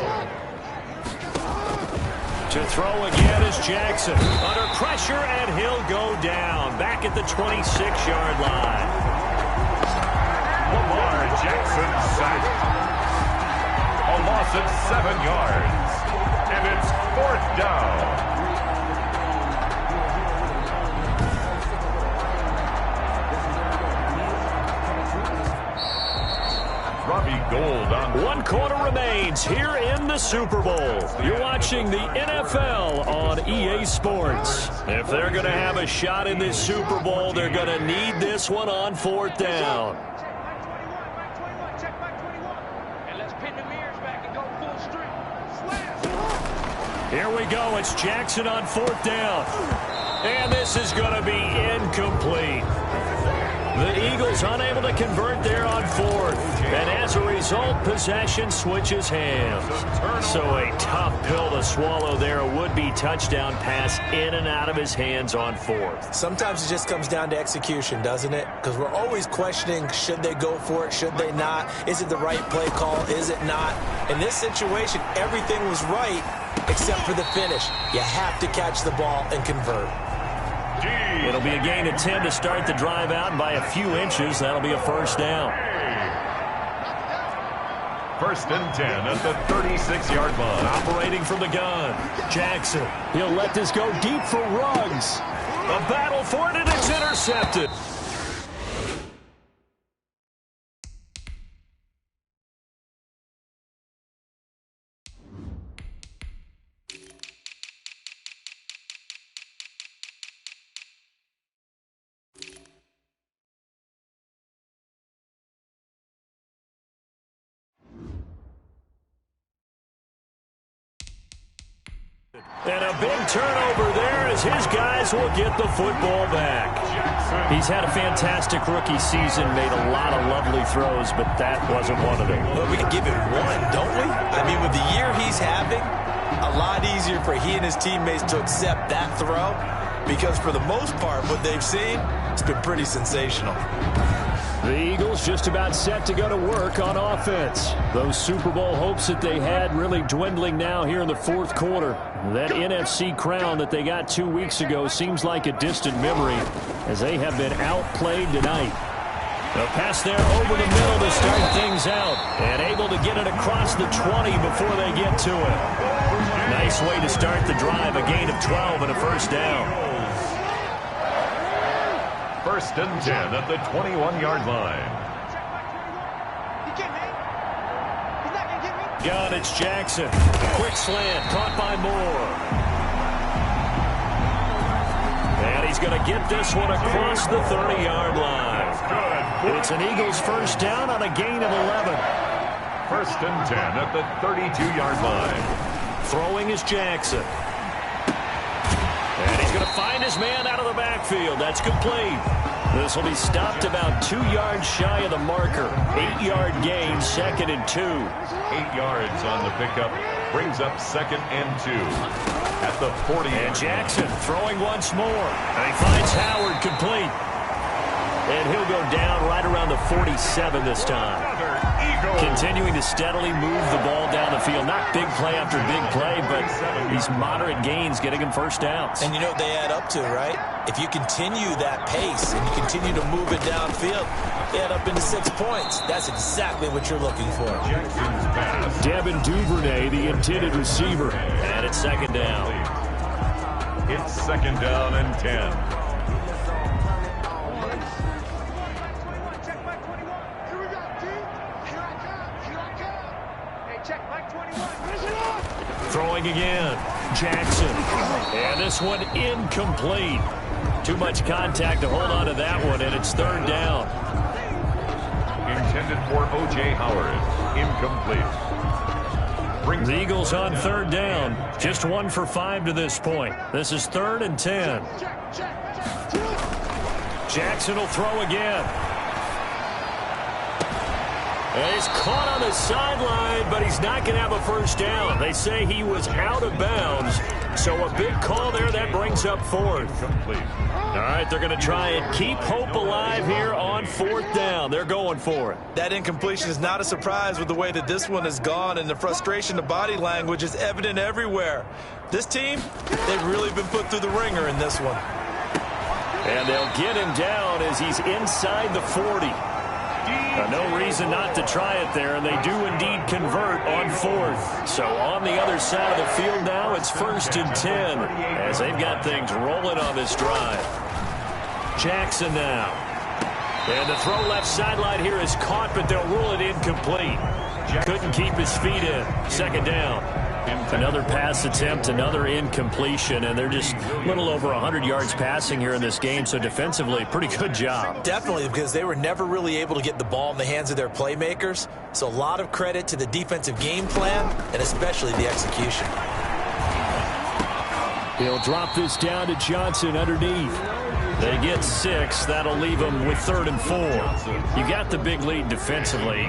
To throw again is Jackson. Under pressure, and he'll go down. Back at the 26-yard line. Lamar Jackson sacked. A loss of 7 yards. And it's 4th down. Gold on 1 quarter remains here in the Super Bowl. You're watching the NFL on EA Sports. If they're going to have a shot in this Super Bowl, they're going to need this one on 4th down. Here we go. It's Jackson on 4th down. And this is going to be incomplete. The Eagles unable to convert there on 4th. And as a result, possession switches hands. So a tough pill to swallow there. A would-be touchdown pass in and out of his hands on 4th. Sometimes it just comes down to execution, doesn't it? Because we're always questioning, should they go for it, should they not? Is it the right play call, is it not? In this situation, everything was right except for the finish. You have to catch the ball and convert. It'll be a gain of 10 to start the drive out, and by a few inches, that'll be a first down. 1st and 10 at the 36-yard line. Operating from the gun, Jackson. He'll let this go deep for Ruggs. A battle for it, and it's intercepted. And a big turnover there as his guys will get the football back. He's had a fantastic rookie season, made a lot of lovely throws, but that wasn't one of them. Well, we can give him one, don't we? I mean, with the year he's having, a lot easier for he and his teammates to accept that throw because for the most part, what they've seen, it's been pretty sensational. The Eagles just about set to go to work on offense. Those Super Bowl hopes that they had really dwindling now here in the fourth quarter. That NFC crown that they got 2 weeks ago seems like a distant memory as they have been outplayed tonight. A pass there over the middle to start things out and able to get it across the 20 before they get to it. Nice way to start the drive, a gain of 12 and a first down. First and 10 at the 21-yard line. Gun, it's Jackson. Quick slant, caught by Moore. And he's going to get this one across the 30-yard line. It's an Eagles first down on a gain of 11. First and 10 at the 32-yard line. Throwing is Jackson. And he's going to find his man out of the backfield. That's complete. This will be stopped about 2 yards shy of the marker. 8-yard gain, 2nd and 2. 8 yards on the pickup. Brings up 2nd and 2 at the 40. And Jackson throwing once more. And he finds Howard complete. And he'll go down right around the 47 this time. Continuing to steadily move the ball down the field. Not big play after big play, but these moderate gains getting him first downs. And you know what they add up to, right? If you continue that pace and you continue to move it downfield, they add up into 6 points. That's exactly what you're looking for. Devin Duvernay, the intended receiver. And it's 2nd down. It's 2nd down and 10. Throwing again. Jackson. And this one incomplete. Too much contact to hold on to that one, and it's 3rd down. Intended for O.J. Howard. Incomplete. The Eagles on 3rd down. Just 1 for 5 to this point. This is 3rd and 10. Jackson will throw again. And he's caught on the sideline, but he's not going to have a first down. They say he was out of bounds. So a big call there that brings up 4th. All right, they're going to try and keep hope alive here on 4th down. They're going for it. That incompletion is not a surprise with the way that this one has gone, and the frustration of body language is evident everywhere. This team, they've really been put through the ringer in this one. And they'll get him down as he's inside the 40. No reason not to try it there, and they do indeed convert on 4th. So on the other side of the field now, it's 1st and 10 as they've got things rolling on this drive. Jackson now. And the throw left sideline here is caught, but they'll rule it incomplete. Couldn't keep his feet in. 2nd down. Another pass attempt, another incompletion, and they're just a little over 100 yards passing here in this game, so defensively, pretty good job. Definitely, because they were never really able to get the ball in the hands of their playmakers, so a lot of credit to the defensive game plan, and especially the execution. He'll drop this down to Johnson underneath. They get 6. That'll leave them with 3rd and 4. You got the big lead defensively.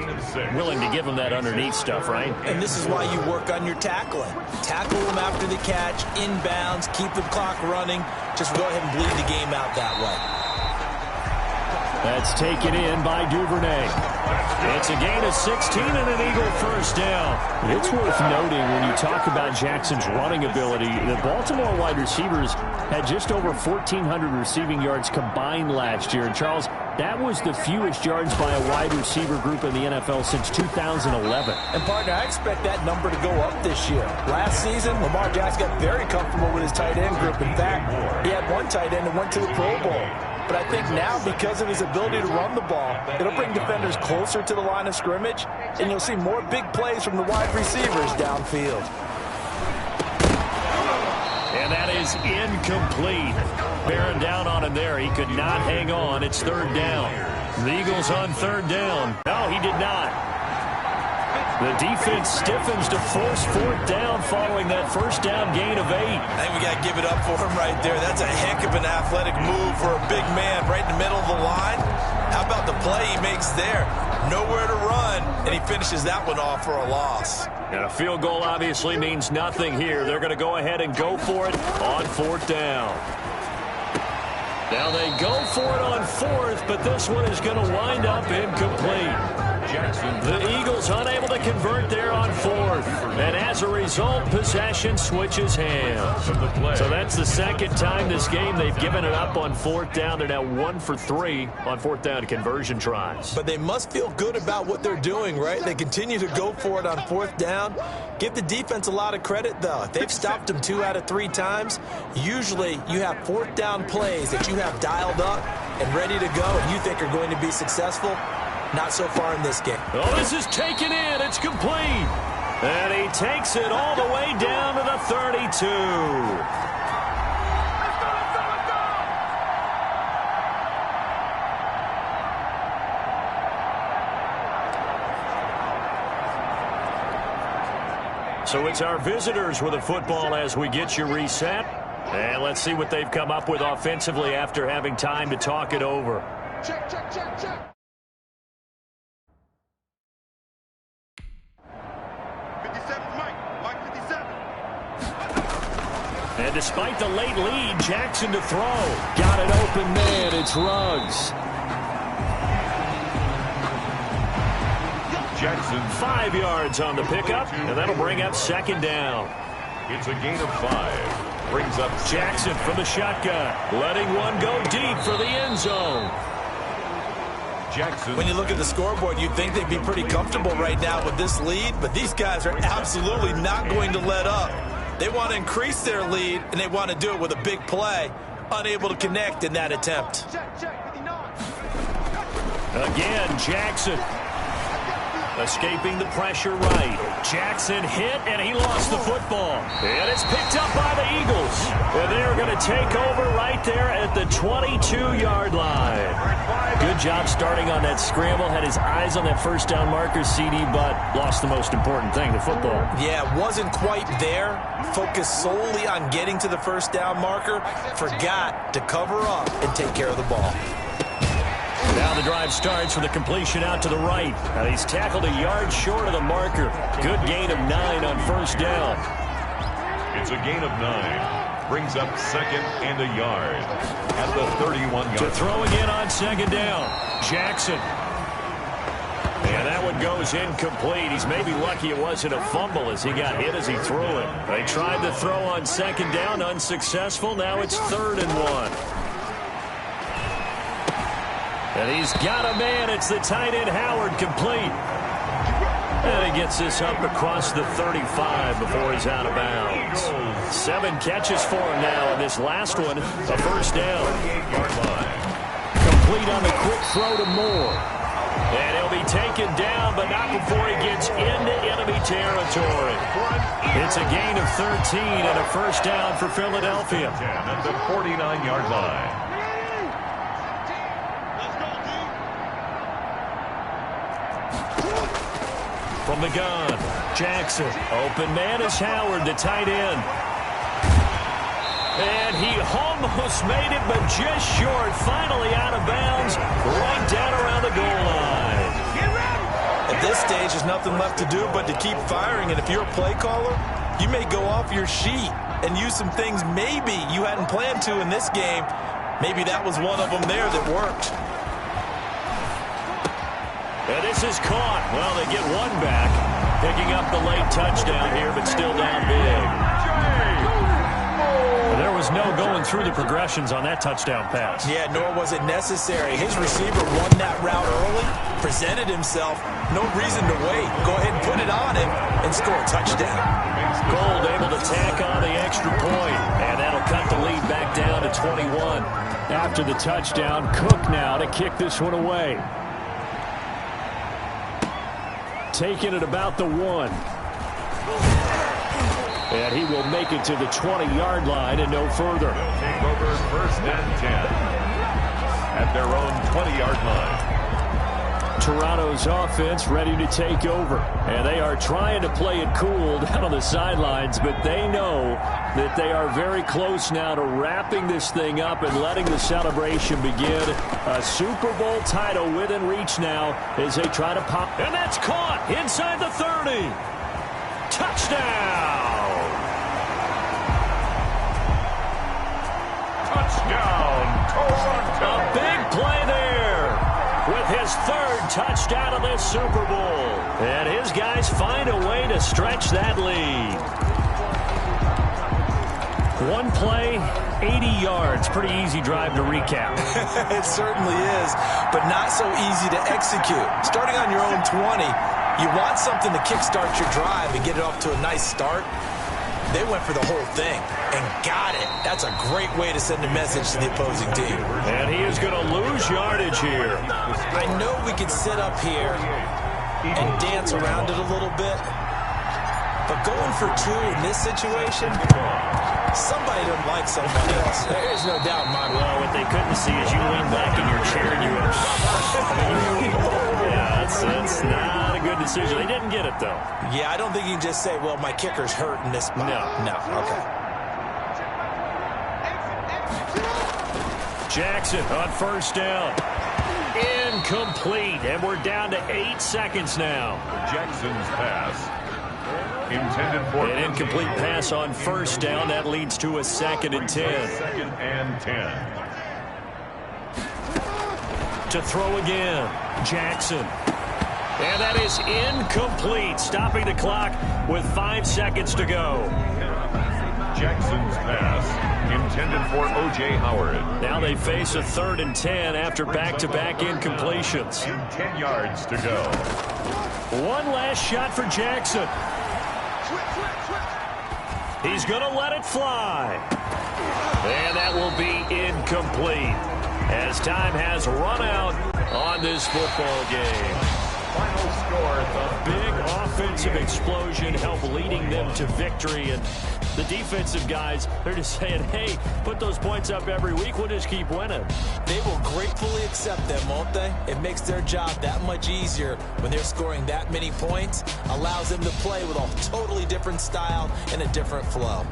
Willing to give them that underneath stuff, right? And this is why you work on your tackling. Tackle them after the catch, inbounds, keep the clock running. Just go ahead and bleed the game out that way. That's taken in by Duvernay. It's a gain of 16 and an Eagle first down. It's worth noting when you talk about Jackson's running ability, the Baltimore wide receivers had just over 1,400 receiving yards combined last year. And Charles, that was the fewest yards by a wide receiver group in the NFL since 2011. And partner, I expect that number to go up this year. Last season, Lamar Jackson got very comfortable with his tight end group. In fact, he had one tight end that went to the Pro Bowl. But I think now, because of his ability to run the ball, it'll bring defenders closer to the line of scrimmage, and you'll see more big plays from the wide receivers downfield. And that is incomplete. Bearing down on him there. He could not hang on. It's 3rd down. The Eagles on 3rd down. No, he did not. The defense stiffens to force 4th down following that first down gain of 8. I think we got to give it up for him right there. That's a heck of an athletic move for a big man right in the middle of the line. How about the play he makes there? Nowhere to run, and he finishes that one off for a loss. And a field goal obviously means nothing here. They're going to go ahead and go for it on 4th down. Now they go for it on fourth, but this one is going to wind up incomplete. The Eagles unable to convert there on fourth. And as a result, possession switches hands. So that's the second time this game they've given it up on fourth down. They're now 1 for 3 on fourth down conversion tries. But they must feel good about what they're doing, right? They continue to go for it on fourth down. Give the defense a lot of credit, though. They've stopped them 2 out of 3 times. Usually you have fourth down plays that you have dialed up and ready to go and you think are going to be successful. Not so far in this game. Oh, this is taken in. It's complete. And he takes it all the way down to the 32. So it's our visitors with the football as we get you reset. And let's see what they've come up with offensively after having time to talk it over. Check, check, check, check. 57, Mike 57. And despite the late lead, Jackson to throw. Got it open man. It's Ruggs. Jackson. 5 yards on the pickup, and that'll bring up second down. It's a gain of 5. Brings up Jackson from the shotgun, letting one go deep for the end zone. Jackson. When you look at the scoreboard, you'd think they'd be pretty comfortable right now with this lead, but these guys are absolutely not going to let up. They want to increase their lead, and they want to do it with a big play. Unable to connect in that attempt. Check, check, 59. Again, Jackson. Escaping the pressure right. Jackson hit, and he lost the football. And it's picked up by the Eagles. And they're going to take over right there at the 22-yard line. Good job starting on that scramble. Had his eyes on that first down marker, CD, but lost the most important thing, the football. Yeah, wasn't quite there. Focused solely on getting to the first down marker. Forgot to cover up and take care of the ball. Now the drive starts with a completion out to the right. And he's tackled a yard short of the marker. Good gain of 9 on first down. It's a gain of 9. Brings up second and a yard at the 31-yard. To throw again on second down. Jackson. And that one goes incomplete. He's maybe lucky it wasn't a fumble as he got hit as he threw it. They tried to throw on second down, unsuccessful. Now it's 3rd and 1. And he's got a man. It's the tight end, Howard, complete. And he gets this up across the 35 before he's out of bounds. 7 catches for him now, and this last one, a first down. Complete on the quick throw to Moore. And he'll be taken down, but not before he gets into enemy territory. It's a gain of 13 and a first down for Philadelphia. At the 49-yard line. From the gun, Jackson. Open man is Howard, the tight end. And he almost made it, but just short. Finally out of bounds, right down around the goal line. At this stage, there's nothing left to do but to keep firing. And if you're a play caller, you may go off your sheet and use some things maybe you hadn't planned to in this game. Maybe that was one of them there that worked. And this is caught. Well, they get one back. Picking up the late touchdown here, but still down big. There was no going through the progressions on that touchdown pass. Yeah, nor was it necessary. His receiver won that route early, presented himself. No reason to wait. Go ahead and put it on him and score a touchdown. Gold able to tack on the extra point, and that'll cut the lead back down to 21. After the touchdown, Cook now to kick this one away. Taking it about the 1. And he will make it to the 20-yard line and no further. They'll take over first and 10 at their own 20-yard line. Toronto's offense ready to take over. And they are trying to play it cool down on the sidelines, but they know that they are very close now to wrapping this thing up and letting the celebration begin. A Super Bowl title within reach now as they try to pop. And that's caught inside the 30. Touchdown! Touchdown, Toronto! touchdown of this Super Bowl. And his guys find a way to stretch that lead. One play, 80 yards. Pretty easy drive to recap. It certainly is, but not so easy to execute. Starting on your own 20, you want something to kickstart your drive and get it off to a nice start. They went for the whole thing and got it. That's a great way to send a message to the opposing team. And he is going to lose yardage here. I know we could sit up here and dance around it a little bit, but going for two in this situation, somebody doesn't like somebody else. There's no doubt in my mind. Well, what they couldn't see is you lean back in your chair and you went, yeah, that's not a good decision. They didn't get it, though. Yeah, I don't think you can just say, well, my kicker's hurt in this spot. No, okay. Jackson on first down. Incomplete, and we're down to 8 seconds now. Jackson's pass. Intended for an incomplete pass on first down. That leads to a 2nd and 10. 2nd and 10. To throw again, Jackson. And that is incomplete, stopping the clock with 5 seconds to go. Jackson's pass, intended for O.J. Howard. Now they face a 3rd and 10 after back-to-back incompletions. And 10 yards to go. One last shot for Jackson. He's going to let it fly. And that will be incomplete as time has run out on this football game. Final score, a big offensive explosion helped leading them to victory. And the defensive guys, they're just saying, hey, put those points up every week. We'll just keep winning. They will gratefully accept them, won't they? It makes their job that much easier when they're scoring that many points. Allows them to play with a totally different style and a different flow.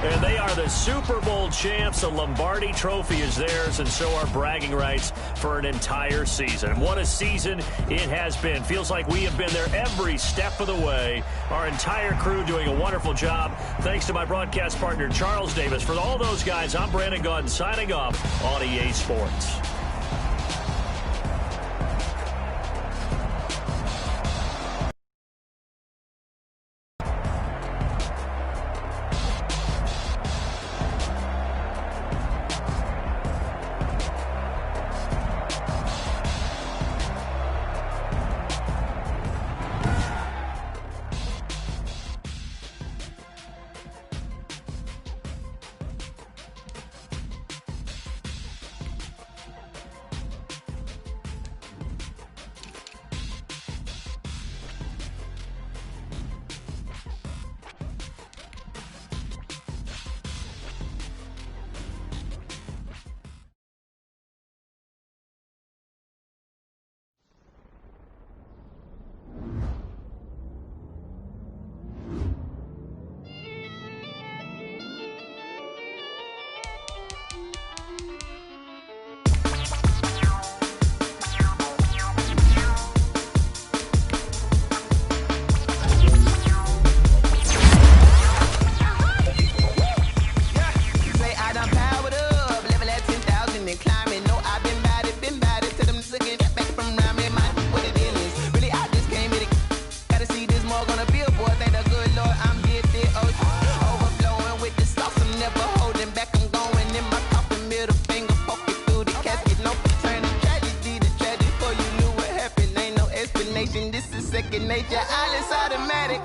And they are the Super Bowl champs. The Lombardi Trophy is theirs, and so are bragging rights for an entire season. What a season it has been. Feels like we have been there every step of the way. Our entire crew doing a wonderful job. Thanks to my broadcast partner, Charles Davis. For all those guys, I'm Brandon Gaudin signing off on EA Sports. Second nature, all is automatic.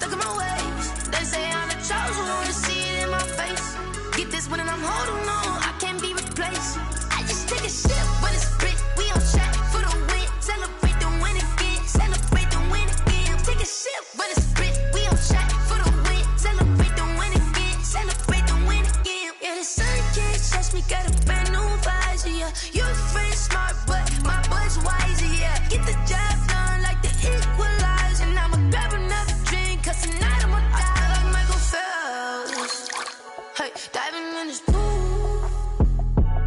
stuck in my ways. They say I'm the chosen one, to see it in my face. Get this one and I'm holding on, I can't be replaced. I just take a sip when it's split, we on track for the win. Celebrate the win again, celebrate the win again. Take a sip when it's split, we on track for the win. Celebrate the win again, celebrate the win again. Yeah, the sun can't touch me, got a brand new visor, yeah. You're friend smart, but my boy's wiser, yeah. Get the job done like the equalizer. And I'ma grab another drink, cause tonight I'ma die like Michael Phelps. Hey, diving in this pool,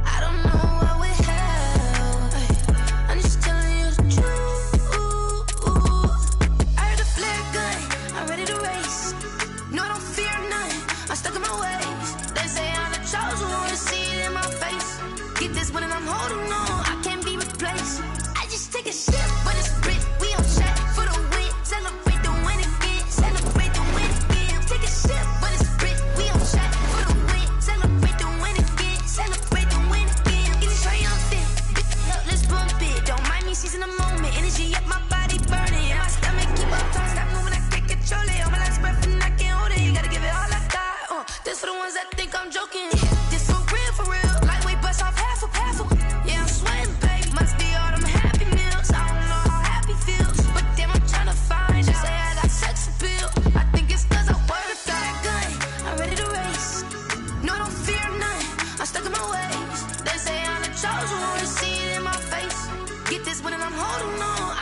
I don't know what would help. Hey, I'm just telling you the truth. I heard the flare gun, I'm ready to race. No, I don't fear none, I'm stuck in my ways. They say I'm the chosen one, to see it in my face. Get this one and I'm holding on, I can't be replaced. I just take a sip when it's split, we on track for the win. Celebrate the win again, celebrate the win again. Take a sip when it's split, we on track for the win. Celebrate the win again, celebrate the win again. Getting triumphant, let's bump it. Don't mind me seizing the moment, energy up my body burning. And my stomach keep up, don't stop moving, I can't control it. On my last breath and I can't hold it, you gotta give it all I got. This for the ones that think I'm joking. This for real, lightweight bust off half a. Yeah, I'm sweating, babe, must be all them happy meals. I don't know how happy feels, but damn, I'm trying to find you. Say I got sex appeal, I think it's cause I wear the fat gun. I'm ready to race, no, I don't fear none, I'm stuck in my ways. They say I'm the chosen one, to see it in my face. Get this one and I'm holding on,